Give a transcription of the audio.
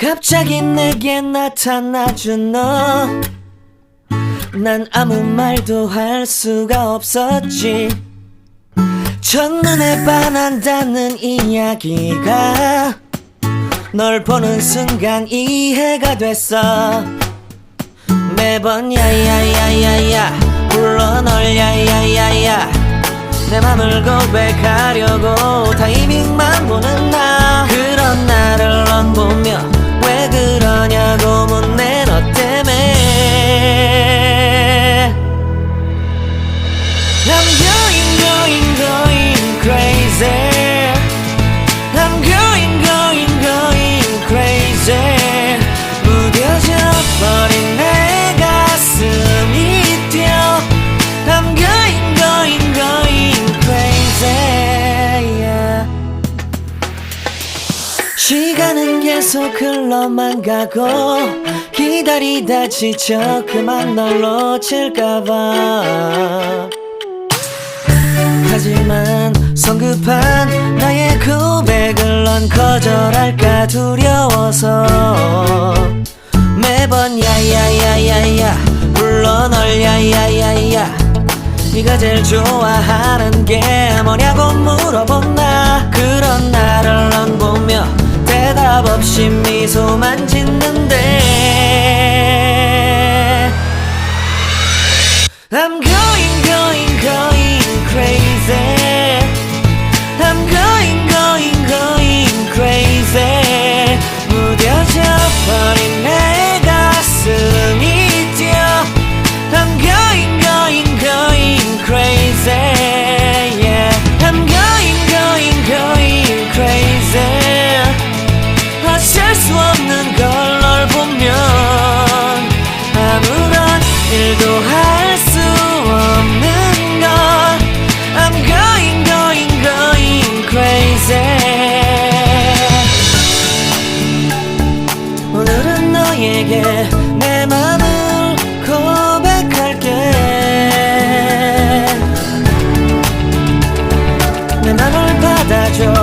갑자기 내게 나타나준 너, 난 아무 말도 할 수가 없었지. 첫눈에 반한다는 이야기가 널 보는 순간 이해가 됐어. 매번 야야야야야 불러 널 야야야야, 내 맘을 고백하려고 타이밍만 보는 나. 그런 나를 넌 보며 왜 그러냐고 묻네. 너 때문에 I'm going crazy. I'm going crazy. 무뎌져 버린 내 가슴이 뛰어. I'm going crazy, yeah. 시간은 계속 흘러만 가고 기다리다 지쳐 그만 널 놓칠까봐. 하지만 성급한 나의 고백을 넌 거절할까 두려워서 매번 야야야야야 불러 널 야야야야. 네가 제일 좋아하는 게 뭐냐고 물어본 나. 그런 나를 넌 보며 대답 없이 미소만 짓는데 I'm going crazy. I'm going crazy. 무뎌져 버린 내 가슴이 뛰어. I'm going crazy, yeah. I'm going crazy. 어쩔 수 없는 걸 널 보면 아무런 일도 할 수 없는 걸. I'm going crazy. 오늘은 너에게 내 맘을 고백할게. 내 맘을 받아줘.